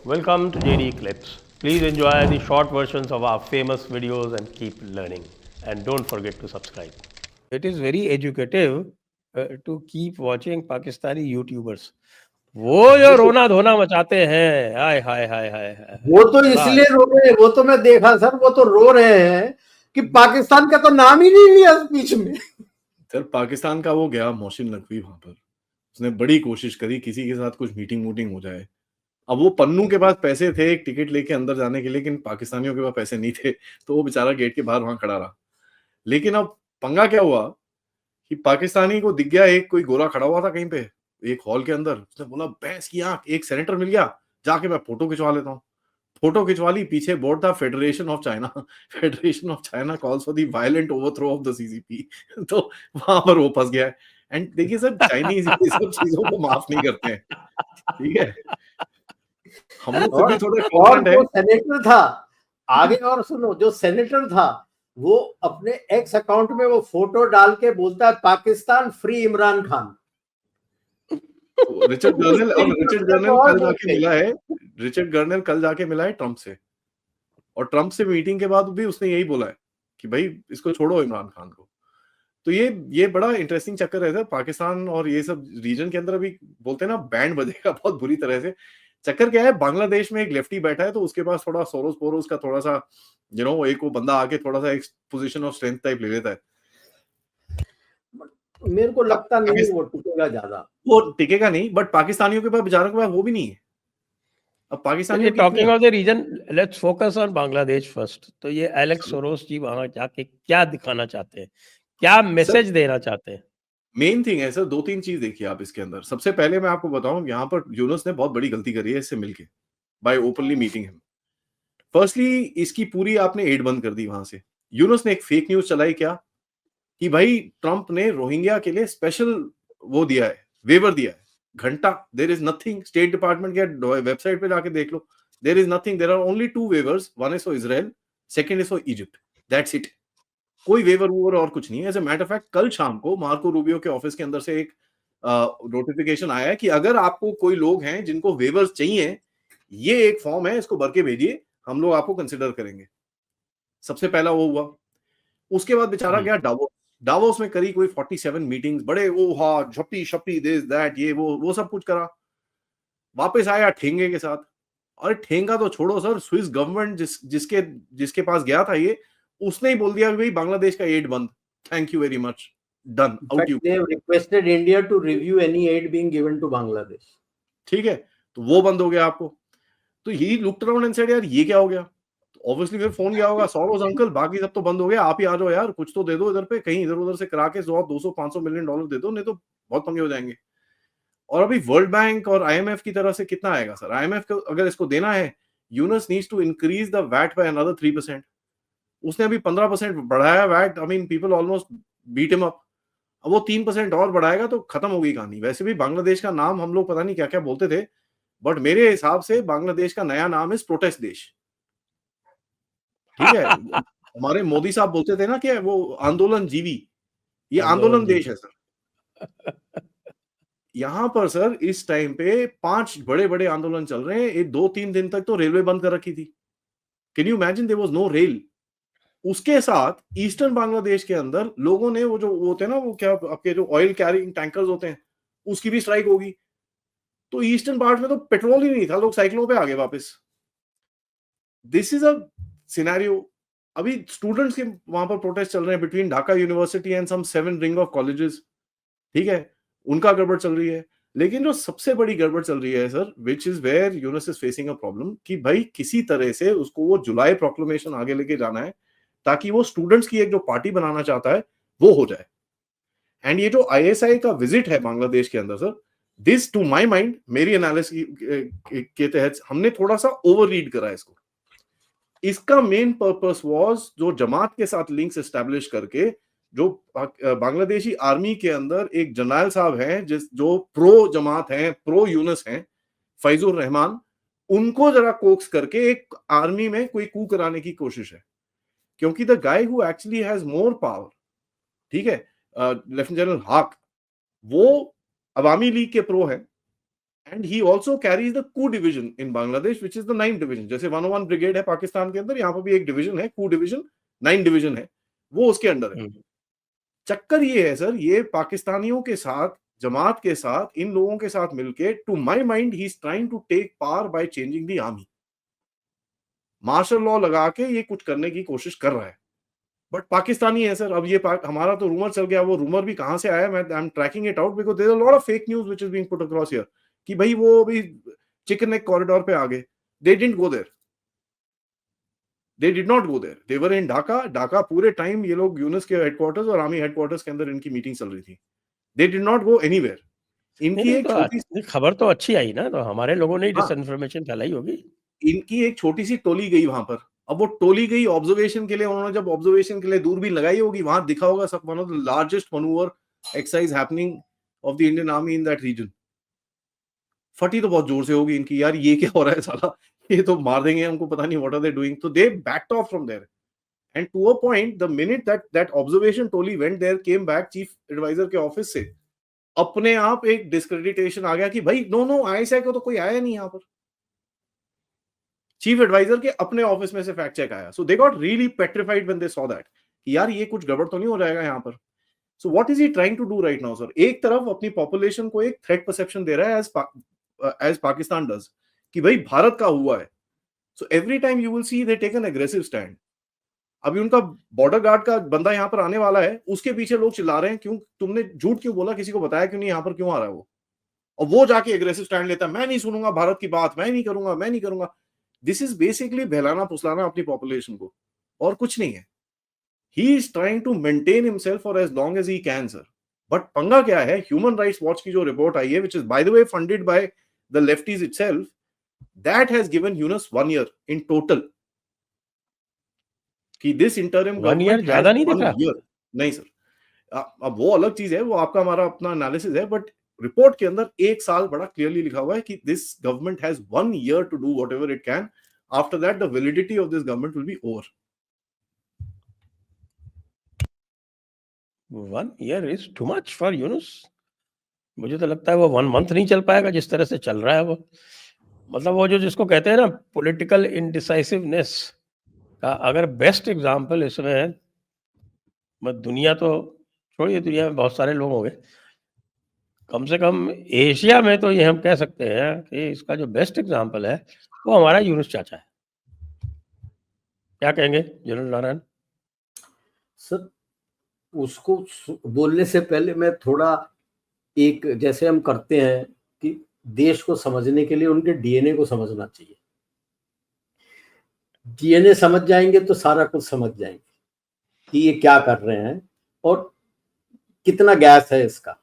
Welcome to JD Clips. Please enjoy the short versions of our famous videos and keep learning. And don't forget to subscribe. It is very educative to keep watching Pakistani YouTubers. वो जो रोना धोना मचाते हैं, हाय हाय हाय हाय हाय, वो तो बड़ा इसलिए रो रहे हैं, वो तो मैं देखा सर, वो तो रो रहे हैं कि पाकिस्तान का तो नाम ही नहीं लिया स्पीच में। सर पाकिस्तान का वो गया मोहसिन नकवी, वहां पर उसने बड़ी कोशिश करी किसी के साथ कुछ मीटिंग वूटिंग हो जाए। अब वो पन्नू के पास पैसे थे एक टिकट लेके अंदर जाने के लिए, लेकिन पाकिस्तानियों के पास पैसे नहीं थे, तो वो बेचारा गेट के बाहर वहां खड़ा रहा। लेकिन अब पंगा क्या हुआ कि पाकिस्तानी को दिख गया एक कोई गोरा खड़ा हुआ था कहीं पे एक हॉल के अंदर, उसने बोला भैंस की आंख, एक सेनेटर मिल गया, जाके मैं फोटो खिंचवा लेता हूँ। फोटो खिंचवा ली, पीछे बोर्ड था federation of China, federation of China calls for the violent overthrow of the CCP. तो वहां पर वो फंस गया है। एंड देखिए सर, चाइनीज ये सब चीजों को माफ नहीं करते हैं, ठीक है। हम लोग फिर भी थोड़े और है। जो सेनेटर था, आगे और सुनो, जो सेनेटर था वो अपने एक्स अकाउंट में वो फोटो डाल के बोलता है पाकिस्तान फ्री इमरान खान। रिचर्ड गर्नल कल जाके मिला है, रिचर्ड गर्नल कल जाके मिला है ट्रंप से, और ट्रंप से मीटिंग के बाद भी उसने यही बोला है कि भाई इसको छोड़ो इमरान खान को। तो ये बड़ा इंटरेस्टिंग चक्कर है सर, पाकिस्तान और ये सब रीजन के अंदर अभी बोलते हैं ना बैंड बजेगा बहुत बुरी तरह से। चक्कर क्या है, बांग्लादेश में एक लेफ्टी बैठा है, तो उसके पास थोड़ा सोरोस पोरोस का थोड़ा सा एक वो बंदा आके थोड़ा सा एक पोजीशन ऑफ स्ट्रेंथ टाइप ले लेता है। मेरे को लगता नहीं वो टिकेगा ज्यादा, वो टिकेगा नहीं, बट पाकिस्तानियों के पास, बेचारों के पास वो भी नहीं है। अब पाकिस्तानियों talking of the region, let's focus on Bangladesh first. तो ये एलेक्स सोरोस जी वहां जाके क्या दिखाना चाहते हैं, क्या मैसेज देना चाहते हैं? मेन थिंग है सर, दो तीन चीज देखिए आप इसके अंदर। सबसे पहले मैं आपको बताऊं, यहाँ पर यूनुस ने बहुत बड़ी गलती करी है इससे मिलके, by openly meeting him. Firstly इसकी पूरी आपने एड बंद कर दी वहां से। यूनुस ने एक फेक न्यूज चलाई क्या कि भाई ट्रंप ने रोहिंग्या के लिए स्पेशल वो दिया है, वेवर दिया है। घंटा, there is nothing. State department के वेबसाइट पे जाके देख लो, there is nothing. There are only 2 waivers, one is for Israel, second is for Egypt, that's it. कोई वेवर वूवर और कुछ नहीं है। As a matter of fact, कल शाम को मार्को रूबियो के ऑफिस के अंदर से एक नोटिफिकेशन आया है कि अगर आपको कोई लोग हैं जिनको वेवर्स चाहिए, ये एक फॉर्म है, इसको भर के भेजिए, हम लोग आपको कंसिडर करेंगे। सबसे पहला वो हुआ। उसके बाद बेचारा गया डावोस। डावोस में करी कोई 47 मीटिंग्स, बड़े वो हाँ झप्पी शप्पी दिस दैट ये वो सब कुछ करा। वापस आया ठेंगे के साथ। और ठेंगा तो छोड़ो सर, स्विस गवर्नमेंट जिसके पास गया था ये, उसने ही बोल दिया भाई बांग्लादेश का एड बंद, thank you very much, done, out you. they have requested India to review any aid being given to Bangladesh. ठीक है, तो वो बंद हो गया आपको। तो he looked around and said यार ये क्या हो गया। तो ऑब्वियसली फिर फोन गया होगा, सॉरोस अंकल बाकी सब तो बंद हो गया, आप ही आ जाओ यार, कुछ तो दे दो इधर पे, कहीं इधर उधर से करा के 100 200 500 मिलियन डॉलर दे दो, नहीं तो बहुत पंगे हो जाएंगे। और अभी वर्ल्ड बैंक और आईएमएफ की तरफ से कितना आएगा सर? आईएमएफ को अगर इसको देना है, Yunus needs to increase the VAT by another 3%। उसने अभी 15% बढ़ाया VAT, I mean people almost beat him up. अब वो 3% और बढ़ाएगा तो खत्म हो गई कहानी। वैसे भी बांग्लादेश का नाम हम लोग पता नहीं क्या क्या बोलते थे, बट मेरे हिसाब से बांग्लादेश का नया नाम है प्रोटेस्ट देश, ठीक है। हमारे मोदी साहब बोलते थे ना कि वो आंदोलन जीवी, ये आंदोलन देश है सर। यहां पर सर इस टाइम पे 5 बड़े बड़े आंदोलन चल रहे हैं। 2-3 दिन तक तो रेलवे बंद कर रखी थी। Can you imagine, there was no rail. उसके साथ ईस्टर्न बांग्लादेश के अंदर लोगों ने वो होते हैं ना, वो क्या आपके जो ऑयल कैरिंग टैंकर्स होते हैं, उसकी भी स्ट्राइक होगी। तो ईस्टर्न पार्ट में तो पेट्रोल ही नहीं था, लोग साइकिलों पे आ गए वापस। This is a scenario. अभी स्टूडेंट्स के वहां पर प्रोटेस्ट चल रहे हैं between Dhaka university and some 7 ring of colleges, ठीक है, उनका गड़बड़ चल रही है। लेकिन जो सबसे बड़ी गड़बड़ चल रही है sir, which is where Yunus is facing a problem, कि भाई किसी तरह से उसको वो जुलाई प्रोक्लेमेशन आगे लेके जाना है, ताकि वो स्टूडेंट्स की एक जो पार्टी बनाना चाहता है वो हो जाए। एंड ये जो आईएसआई का विजिट है बांग्लादेश के अंदर sir, this to my mind, मेरी एनालिसिस के तहत हमने थोड़ा सा ओवर रीड करा इसको। इसका मेन पर्पस वाज जो जमात के साथ लिंक्स एस्टेब्लिश करके, जो बांग्लादेशी आर्मी के अंदर एक जनरल साहब हैं जो प्रो जमात हैं, प्रो यूनस हैं, फैजुर रहमान, उनको जरा कोक्स करके एक आर्मी में कोई कू कराने की कोशिश है। क्योंकि the guy who actually has more power, ठीक है, लेफ्टिनेंट जनरल हाक, वो अवामी लीग के प्रो है and he also carries the coup division in Bangladesh, which is the 9th division. जैसे 101 ब्रिगेड है पाकिस्तान के अंदर, यहाँ पर भी एक डिवीजन है, coup division, 9 डिवीजन है, वो उसके अंडर है। चक्कर ये है सर, ये पाकिस्तानियों के साथ, जमात के साथ, इन लोगों के साथ मिलके, to my mind he is trying to take power by changing the army. Martial law लगा के ये कुछ करने की कोशिश कर रहा है, बट पाकिस्तानी है सर। अब ये हमारा तो रूमर चल गया, वो रूमर भी कहां से आया, मैं I am tracking it out because there are a lot of fake news which is being put across here कि भाई वो भी चिकन नेक कॉरिडोर पे आ गए। They didn't go there, they did not go there, they were in Dhaka पूरे time ये लोग यूनुस के हेडक्वार्टर्स और आर्मी हेडक्वार्टर्स के अंदर इनकी मीटिंग चल रही थी। दे डिड नॉट गो एनीवेयर। इनकी एक छोटी खबर तो अच्छी आई ना, तो हमारे लोगों ने हाँ, डिसइंफॉर्मेशन फैलाई होगी। इनकी एक छोटी सी टोली गई वहां पर। अब वो टोली गई ऑब्जर्वेशन के लिए, उन्होंने जब ऑब्जर्वेशन के लिए दूरबीन लगाई होगी, वहां दिखा होगा सब one of the largest manoeuvre exercise happening of the Indian army in that region. फटी तो बहुत जोर से होगी इनकी, यार ये क्या हो रहा है साला, ये तो मार देंगे हमको, पता नहीं व्हाट आर दे डूइंग। तो they backed off from there and to a point the minute that observation टोली went there came back, chief adviser के ऑफिस से अपने आप एक डिस्क्रेडिटेशन आ गया कि भाई नो आईएसआई को तो कोई आया नहीं यहाँ पर। चीफ एडवाइजर के अपने ऑफिस में से फैक्ट चेक आया। So they got really petrified when they saw that कि यार ये कुछ गड़बड़ तो नहीं हो जाएगा यहाँ पर। So what is he trying to do right now sir? एक तरफ अपनी पॉपुलेशन को एक थ्रेट परसेप्शन दे रहा है एज पाकिस्तान डज कि भाई भारत का हुआ है। So every time you will see they take an aggressive stand. अभी उनका बॉर्डर गार्ड का बंदा यहाँ पर आने वाला है, उसके पीछे लोग चिल्ला रहे हैं क्यों तुमने झूठ क्यों बोला, किसी को बताया क्यों नहीं यहाँ पर क्यों आ रहा है वो, और वो जाके एग्रेसिव स्टैंड लेता है, मैं नहीं सुनूंगा भारत की बात, मैं नहीं करूंगा। दिस इज बेसिकली बहलाना फुसलाना अपनी पॉपुलेशन को, और कुछ नहीं है। He is trying to maintain himself for as long as he can sir. But पंगा क्या है, ह्यूमन राइट्स वॉच की जो रिपोर्ट आई है, which is by the way funded by the lefties itself, that has given Yunus 1 year in total कि this interim 1 year ज्यादा नहीं दिखा? नहीं सर, अब वो अलग चीज है, वो आपका हमारा अपना एनालिसिस है, बट रिपोर्ट के अंदर 1 साल बड़ा क्लियरली लिखा हुआ है कि this government has 1 year to do whatever it can, after that the validity of this government will be over. 1 year is too much for Yunus. मुझे तो लगता है वो 1 month नहीं चल पाएगा जिस तरह से चल रहा है वो। मतलब वो जो जिसको कहते हैं ना पॉलिटिकल इनडिसाइसिवनेस का अगर बेस्ट एग्जांपल इसमें है, दुनिया तो छोड़िए, दुनिया में बहुत सारे लोग होंगे, कम से कम एशिया में तो ये हम कह सकते हैं कि इसका जो बेस्ट एग्जांपल है वो हमारा यूनुस चाचा है। क्या कहेंगे जनरल नारायण? सर उसको बोलने से पहले मैं थोड़ा एक, जैसे हम करते हैं कि देश को समझने के लिए उनके डीएनए को समझना चाहिए। डीएनए समझ जाएंगे तो सारा कुछ समझ जाएंगे कि ये क्या कर रहे हैं और कितना गैस है इसका।